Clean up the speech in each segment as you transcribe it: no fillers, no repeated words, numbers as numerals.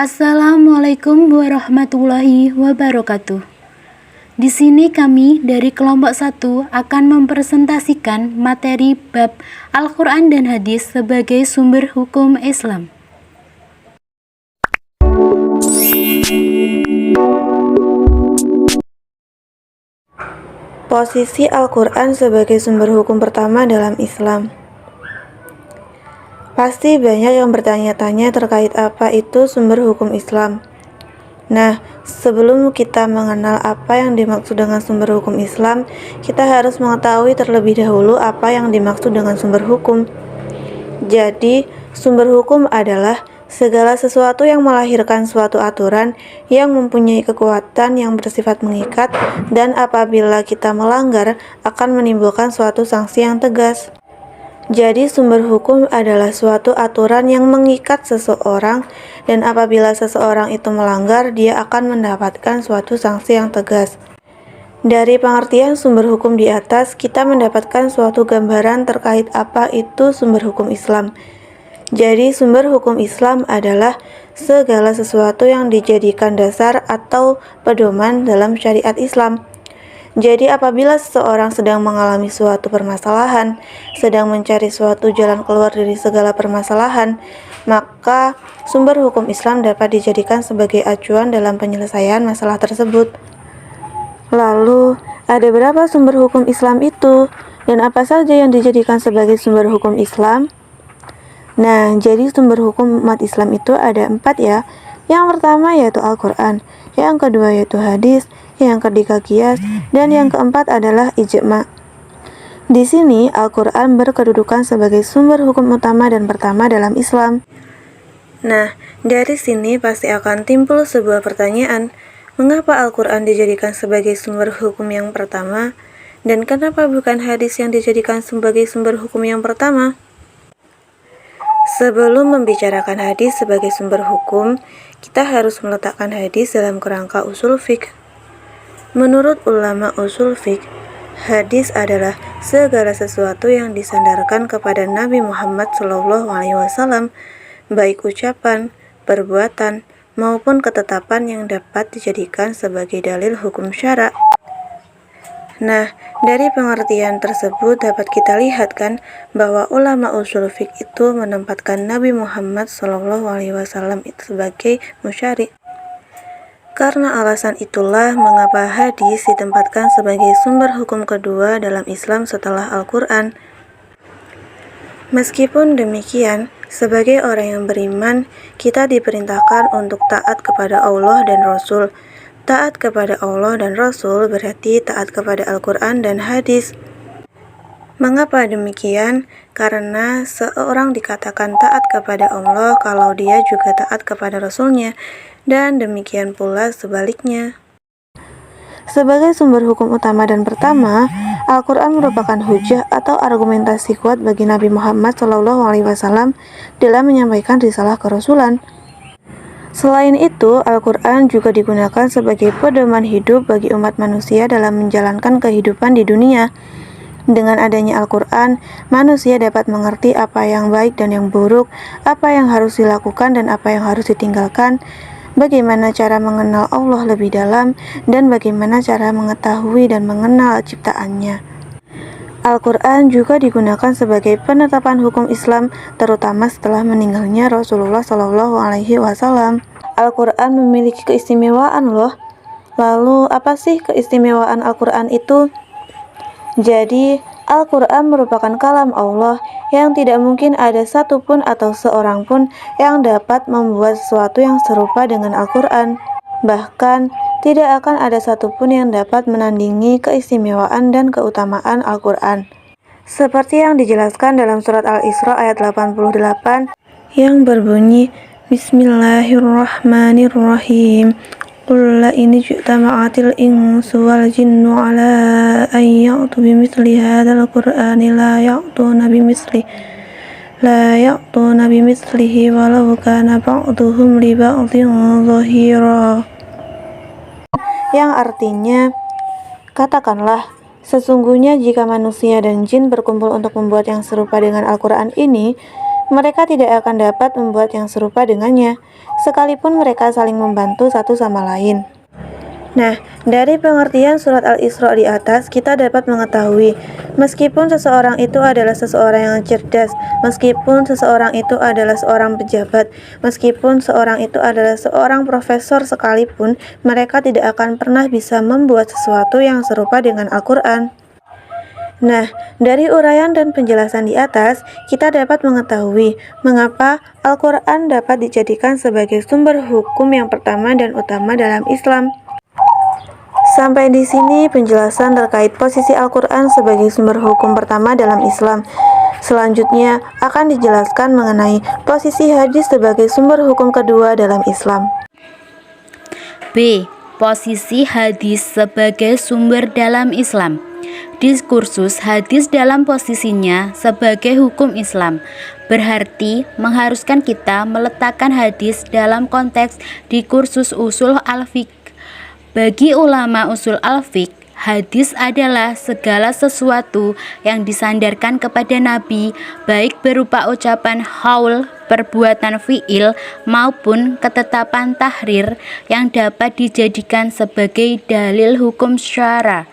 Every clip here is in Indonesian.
Assalamualaikum warahmatullahi wabarakatuh. Di sini kami dari kelompok 1 akan mempresentasikan materi bab Al-Quran dan Hadis sebagai sumber hukum Islam. Posisi Al-Quran sebagai sumber hukum pertama dalam Islam. Pasti banyak yang bertanya-tanya terkait apa itu sumber hukum Islam. Nah, sebelum kita mengenal apa yang dimaksud dengan sumber hukum Islam, kita harus mengetahui terlebih dahulu apa yang dimaksud dengan sumber hukum. Jadi, sumber hukum adalah segala sesuatu yang melahirkan suatu aturan yang mempunyai kekuatan yang bersifat mengikat dan apabila kita melanggar akan menimbulkan suatu sanksi yang tegas. Jadi sumber hukum adalah suatu aturan yang mengikat seseorang dan apabila seseorang itu melanggar dia akan mendapatkan suatu sanksi yang tegas. Dari pengertian sumber hukum di atas kita mendapatkan suatu gambaran terkait apa itu sumber hukum Islam. Jadi sumber hukum Islam adalah segala sesuatu yang dijadikan dasar atau pedoman dalam syariat Islam. Jadi apabila seseorang sedang mengalami suatu permasalahan, sedang mencari suatu jalan keluar dari segala permasalahan, maka sumber hukum Islam dapat dijadikan sebagai acuan dalam penyelesaian masalah tersebut. Lalu, ada berapa sumber hukum Islam itu? Dan apa saja yang dijadikan sebagai sumber hukum Islam? Nah, jadi sumber hukum umat Islam itu ada 4 ya. Yang pertama yaitu Al-Quran, yang kedua yaitu hadis, yang ketiga qiyas, dan yang keempat adalah ijma'. Di sini Al-Quran berkedudukan sebagai sumber hukum utama dan pertama dalam Islam. Nah, dari sini pasti akan timbul sebuah pertanyaan, mengapa Al-Quran dijadikan sebagai sumber hukum yang pertama, dan kenapa bukan hadis yang dijadikan sebagai sumber hukum yang pertama? Sebelum membicarakan hadis sebagai sumber hukum, kita harus meletakkan hadis dalam kerangka usul fiqh. Menurut ulama usul fiqh, hadis adalah segala sesuatu yang disandarkan kepada Nabi Muhammad SAW, baik ucapan, perbuatan, maupun ketetapan yang dapat dijadikan sebagai dalil hukum syara'. Nah, dari pengertian tersebut dapat kita lihat kan bahwa ulama usul fiqh itu menempatkan Nabi Muhammad SAW itu sebagai musyari'. Karena alasan itulah mengapa hadis ditempatkan sebagai sumber hukum kedua dalam Islam setelah Al-Quran. Meskipun demikian, sebagai orang yang beriman, kita diperintahkan untuk taat kepada Allah dan Rasul. Taat kepada Allah dan Rasul berarti taat kepada Al-Quran dan hadis. Mengapa demikian? Karena seorang dikatakan taat kepada Allah kalau dia juga taat kepada Rasulnya, dan demikian pula sebaliknya. Sebagai sumber hukum utama dan pertama, Al-Quran merupakan hujah atau argumentasi kuat bagi Nabi Muhammad SAW dalam menyampaikan risalah kerasulan. Selain itu, Al-Quran juga digunakan sebagai pedoman hidup bagi umat manusia dalam menjalankan kehidupan di dunia. Dengan adanya Al-Quran, manusia dapat mengerti apa yang baik dan yang buruk, apa yang harus dilakukan dan apa yang harus ditinggalkan, bagaimana cara mengenal Allah lebih dalam, dan bagaimana cara mengetahui dan mengenal ciptaannya. Al-Quran juga digunakan sebagai penetapan hukum Islam, terutama setelah meninggalnya Rasulullah SAW. Al-Quran memiliki keistimewaan loh. Lalu apa sih keistimewaan Al-Quran itu? Jadi, Al-Quran merupakan kalam Allah yang tidak mungkin ada satupun atau seorang pun yang dapat membuat sesuatu yang serupa dengan Al-Quran. Bahkan, tidak akan ada satupun yang dapat menandingi keistimewaan dan keutamaan Al-Quran. Seperti yang dijelaskan dalam surat Al-Isra ayat 88 yang berbunyi, Bismillahirrahmanirrahim. Qul la in ijtama'atil insu wal jinnu ala an ya'tu bimithli hadzal qur'ani la ya'tuna bimithlihi walau kana ba'duhum li ba'dhin dhahira. Yang artinya, katakanlah, sesungguhnya jika manusia dan jin berkumpul untuk membuat yang serupa dengan Al-Quran ini, mereka tidak akan dapat membuat yang serupa dengannya, sekalipun mereka saling membantu satu sama lain. Nah, dari pengertian surat Al-Isra di atas, kita dapat mengetahui, meskipun seseorang itu adalah seseorang yang cerdas, meskipun seseorang itu adalah seorang pejabat, meskipun seorang itu adalah seorang profesor sekalipun, mereka tidak akan pernah bisa membuat sesuatu yang serupa dengan Al-Quran. Nah, dari uraian dan penjelasan di atas, kita dapat mengetahui mengapa Al-Quran dapat dijadikan sebagai sumber hukum yang pertama dan utama dalam Islam. Sampai di sini penjelasan terkait posisi Al-Quran sebagai sumber hukum pertama dalam Islam. Selanjutnya akan dijelaskan mengenai posisi hadis sebagai sumber hukum kedua dalam Islam. B. Posisi hadis sebagai sumber dalam Islam. Diskursus hadis dalam posisinya sebagai hukum Islam berarti mengharuskan kita meletakkan hadis dalam konteks diskursus usul al-fiqh. Bagi ulama usul al-fiqh, hadis adalah segala sesuatu yang disandarkan kepada Nabi, baik berupa ucapan haul, perbuatan fi'il, maupun ketetapan tahrir yang dapat dijadikan sebagai dalil hukum syara.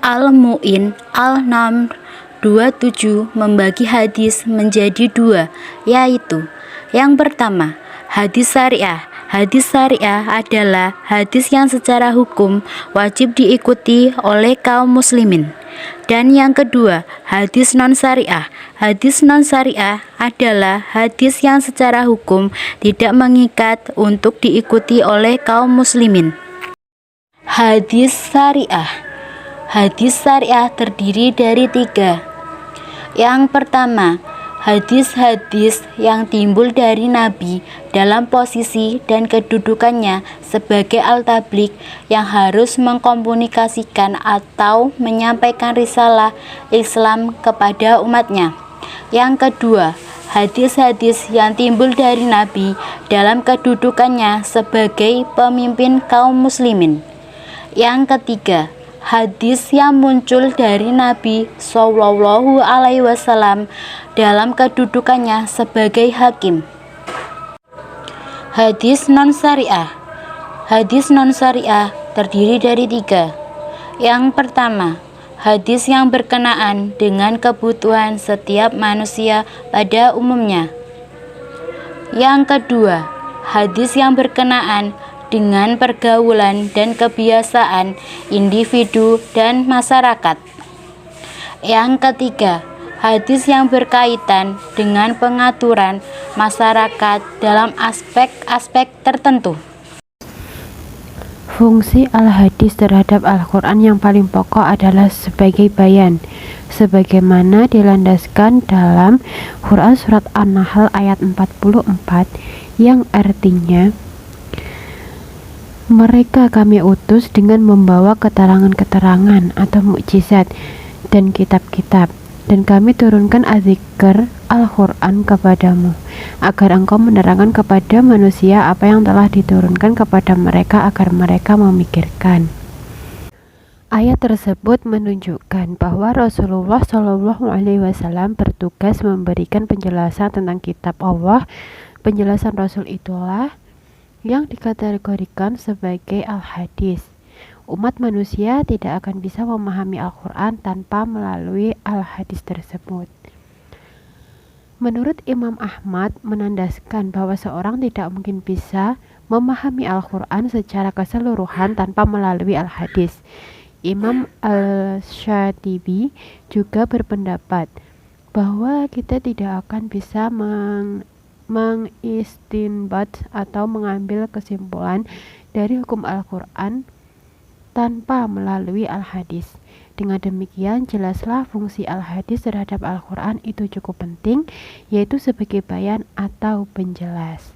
Al-Mu'in Al-Namr 27 membagi hadis menjadi dua, yaitu yang pertama, hadis syariah. Hadis syariah adalah hadis yang secara hukum wajib diikuti oleh kaum muslimin. Dan yang kedua, hadis non-syariah. Hadis non-syariah adalah hadis yang secara hukum tidak mengikat untuk diikuti oleh kaum muslimin. Hadis syariah. Hadis syariah terdiri dari tiga. Yang pertama, hadis-hadis yang timbul dari Nabi dalam posisi dan kedudukannya sebagai al-tabligh yang harus mengkomunikasikan atau menyampaikan risalah Islam kepada umatnya. Yang kedua, hadis-hadis yang timbul dari Nabi dalam kedudukannya sebagai pemimpin kaum muslimin. Yang ketiga, hadis yang muncul dari Nabi Shallallahu Alaihi Wasallam dalam kedudukannya sebagai hakim. Hadis non-syariah. Hadis non-syariah terdiri dari tiga. Yang pertama, hadis yang berkenaan dengan kebutuhan setiap manusia pada umumnya. Yang kedua, hadis yang berkenaan dengan pergaulan dan kebiasaan individu dan masyarakat. Yang ketiga, hadis yang berkaitan dengan pengaturan masyarakat dalam aspek-aspek tertentu. Fungsi al-hadis terhadap Al-Quran yang paling pokok adalah sebagai bayan, sebagaimana dilandaskan dalam Quran Surat An-Nahl ayat 44 yang artinya, mereka kami utus dengan membawa keterangan-keterangan atau mukjizat dan kitab-kitab, dan kami turunkan az-zikr Al-Quran kepadamu, agar engkau menerangkan kepada manusia apa yang telah diturunkan kepada mereka agar mereka memikirkan. Ayat tersebut menunjukkan bahwa Rasulullah Shallallahu Alaihi Wasallam bertugas memberikan penjelasan tentang kitab Allah. Penjelasan Rasul itulah yang dikategorikan sebagai al-hadis. Umat manusia tidak akan bisa memahami Al-Quran tanpa melalui al-hadis tersebut. Menurut Imam Ahmad menandaskan bahwa seorang tidak mungkin bisa memahami Al-Quran secara keseluruhan tanpa melalui al-hadis. Imam Al-Syatibi juga berpendapat bahwa kita tidak akan bisa mengistinbat atau mengambil kesimpulan dari hukum Al-Quran tanpa melalui al-hadis. Dengan demikian, jelaslah fungsi al-hadis terhadap Al-Quran itu cukup penting, yaitu sebagai bayan atau penjelas.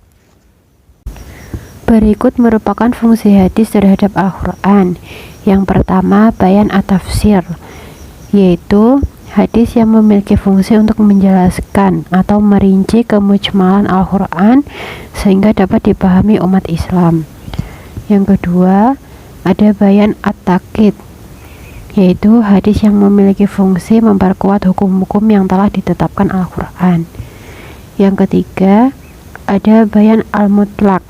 Berikut merupakan fungsi hadis terhadap Al-Quran. Yang pertama, bayan at-tafsir, yaitu hadis yang memiliki fungsi untuk menjelaskan atau merinci kemujmalan Al-Quran sehingga dapat dipahami umat Islam. Yang kedua, ada bayan at-taqiq, yaitu hadis yang memiliki fungsi memperkuat hukum-hukum yang telah ditetapkan Al-Quran. Yang ketiga, ada bayan al-mutlaq,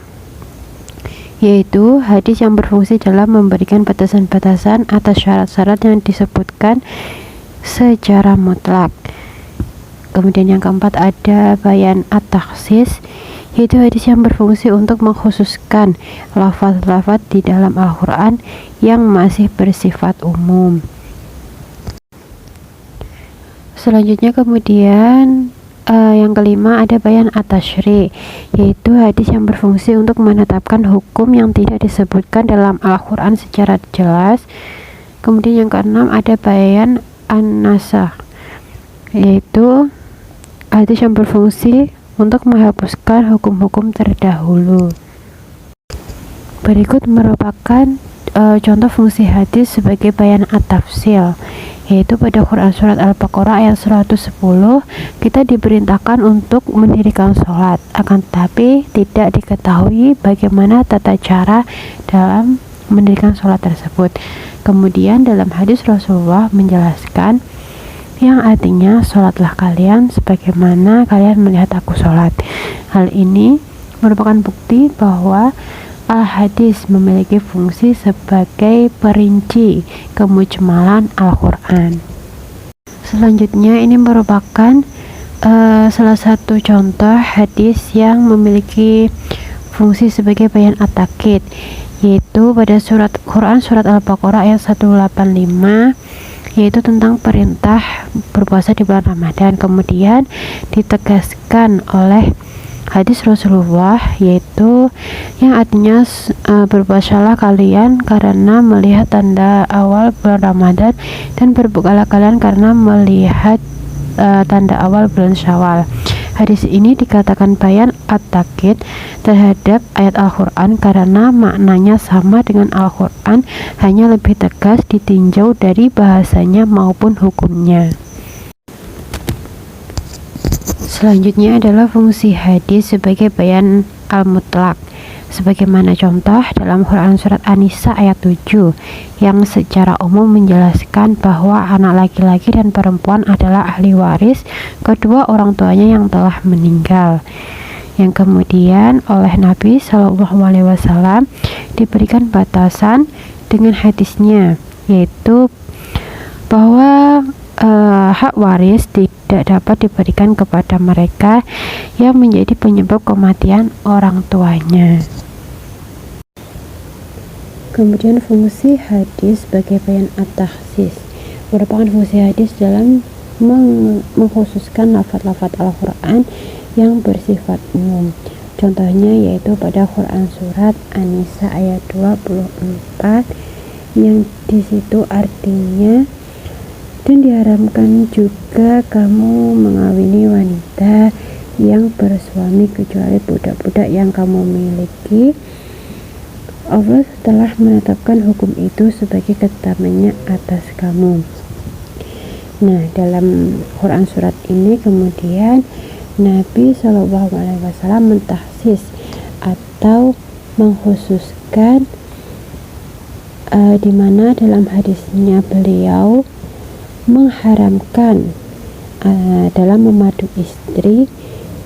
yaitu hadis yang berfungsi dalam memberikan batasan-batasan atas syarat-syarat yang disebutkan secara mutlak. Kemudian yang keempat, ada bayan at-takhsis, yaitu hadis yang berfungsi untuk mengkhususkan lafaz-lafaz di dalam Al-Quran yang masih bersifat umum. Selanjutnya kemudian yang kelima, ada bayan at-tasyri', yaitu hadis yang berfungsi untuk menetapkan hukum yang tidak disebutkan dalam Al-Quran secara jelas. Kemudian yang keenam, ada bayan an-nasakh, yaitu hadis yang berfungsi untuk menghapuskan hukum-hukum terdahulu. Berikut merupakan contoh fungsi hadis sebagai bayan at-tafsil, yaitu pada Quran Surat Al-Baqarah ayat 110 kita diperintahkan untuk mendirikan sholat, akan tetapi tidak diketahui bagaimana tata cara dalam mendirikan sholat tersebut. Kemudian dalam hadis Rasulullah menjelaskan yang artinya, sholatlah kalian sebagaimana kalian melihat aku sholat. Hal ini merupakan bukti bahwa al-hadis memiliki fungsi sebagai perinci kemujmalan Al-Quran. Selanjutnya ini merupakan salah satu contoh hadis yang memiliki fungsi sebagai bayan at-takkid, yaitu pada Quran Surat Al-Baqarah ayat 185, yaitu tentang perintah berpuasa di bulan Ramadan. Kemudian ditegaskan oleh hadis Rasulullah, yaitu yang artinya berpuasalah kalian karena melihat tanda awal bulan Ramadan, dan berbukalah kalian karena melihat tanda awal bulan Syawal. Hadis ini dikatakan bayan at-takkid terhadap ayat Al-Quran karena maknanya sama dengan Al-Quran, hanya lebih tegas ditinjau dari bahasanya maupun hukumnya. Selanjutnya adalah fungsi hadis sebagai bayan al-mutlaq, sebagaimana contoh dalam Quran Surat An-Nisa ayat 7 yang secara umum menjelaskan bahwa anak laki-laki dan perempuan adalah ahli waris kedua orang tuanya yang telah meninggal, yang kemudian oleh Nabi SAW diberikan batasan dengan hadisnya, yaitu bahwa hak waris tidak dapat diberikan kepada mereka yang menjadi penyebab kematian orang tuanya. Kemudian fungsi hadis sebagai bayan at-takhsis merupakan fungsi hadis dalam mengkhususkan lafaz-lafaz Al-Quran yang bersifat umum. Contohnya yaitu pada Quran Surat An-Nisa ayat 24 yang disitu artinya, dan diharamkan juga kamu mengawini wanita yang bersuami kecuali budak-budak yang kamu miliki. Allah telah menetapkan hukum itu sebagai ketetapannya atas kamu. Nah, dalam Quran surat ini kemudian Nabi SAW mentahsis atau mengkhususkan di mana dalam hadisnya beliau mengharamkan dalam memadu istri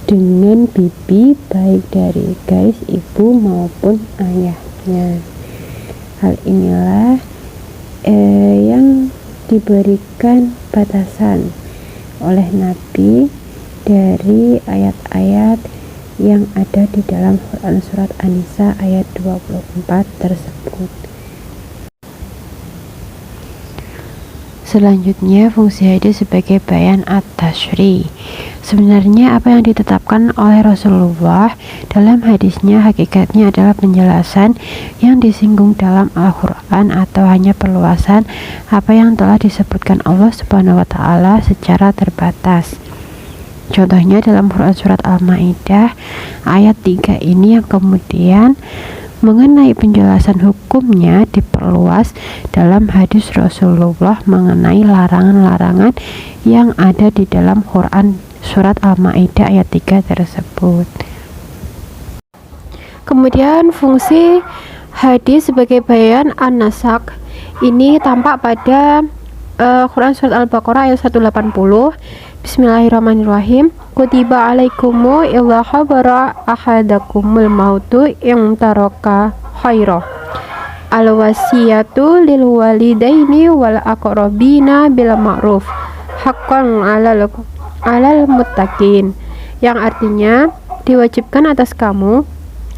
dengan bibi, baik dari garis ibu maupun ayahnya. Hal inilah yang diberikan batasan oleh Nabi dari ayat-ayat yang ada di dalam Quran Surat An-Nisa ayat 24 tersebut. Selanjutnya, fungsi hadis sebagai bayan at-tasyri. Sebenarnya apa yang ditetapkan oleh Rasulullah dalam hadisnya hakikatnya adalah penjelasan yang disinggung dalam Al-Quran atau hanya perluasan apa yang telah disebutkan Allah Subhanahu wa Ta'ala secara terbatas. Contohnya dalam Quran Surat Al-Ma'idah ayat 3 ini yang kemudian mengenai penjelasan hukumnya diperluas dalam hadis Rasulullah mengenai larangan-larangan yang ada di dalam Quran Surat Al-Ma'idah ayat 3 tersebut. Kemudian fungsi hadis sebagai bayan an-nasakh, Ini tampak pada Quran surat Al-Baqarah ayat 180. Bismillahirrahmanirrahim. Kutiba alaikumu idza habara ahadakumul mautu in taraka khaira al-wasiyatu lil walidaini wal aqrabina bil ma'ruf haqqan 'alal muttaqin, yang artinya diwajibkan atas kamu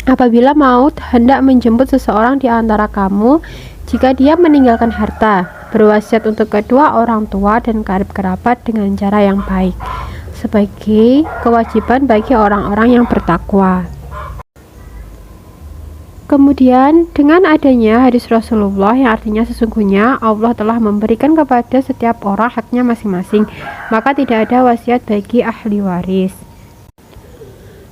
apabila maut hendak menjemput seseorang di antara kamu, jika dia meninggalkan harta, berwasiat untuk kedua orang tua dan karib kerabat dengan cara yang baik, sebagai kewajiban bagi orang-orang yang bertakwa. Kemudian dengan adanya hadis Rasulullah yang artinya sesungguhnya Allah telah memberikan kepada setiap orang haknya masing-masing, maka tidak ada wasiat bagi ahli waris.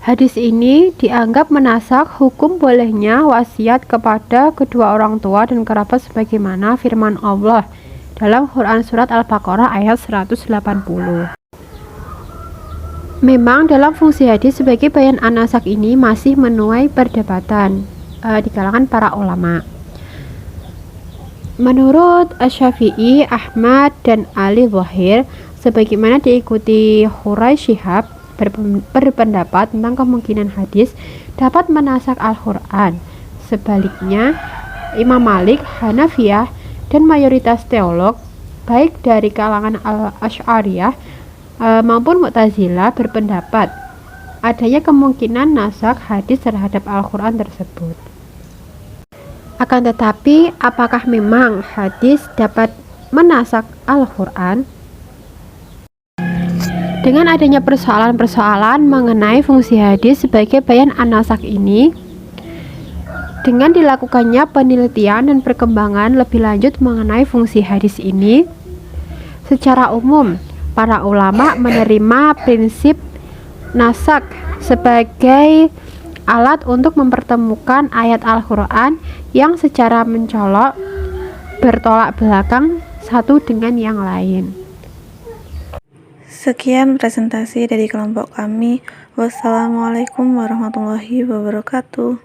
Hadis ini dianggap menasak hukum bolehnya wasiat kepada kedua orang tua dan kerabat sebagaimana firman Allah dalam Quran surat Al-Baqarah ayat 180. Memang dalam fungsi hadis sebagai bayan an-nasak ini masih menuai perdebatan di kalangan para ulama. Menurut Asy-Syafi'i, Ahmad, dan Ali Zahir, sebagaimana diikuti Hurai Syihab, berpendapat tentang kemungkinan hadis dapat menasak Al-Quran. Sebaliknya, Imam Malik, Hanafiyah, dan mayoritas teolog, baik dari kalangan Al-Asy'ariyah maupun Mu'tazilah, berpendapat adanya kemungkinan nasak hadis terhadap Al-Quran tersebut. Akan tetapi, apakah memang hadis dapat menasak Al-Quran? Dengan adanya persoalan-persoalan mengenai fungsi hadis sebagai bayan an-nasak ini, dengan dilakukannya penelitian dan perkembangan lebih lanjut mengenai fungsi hadis ini, secara umum para ulama menerima prinsip nasak sebagai alat untuk mempertemukan ayat Al-Quran yang secara mencolok bertolak belakang satu dengan yang lain. Sekian presentasi dari kelompok kami. Wassalamualaikum warahmatullahi wabarakatuh.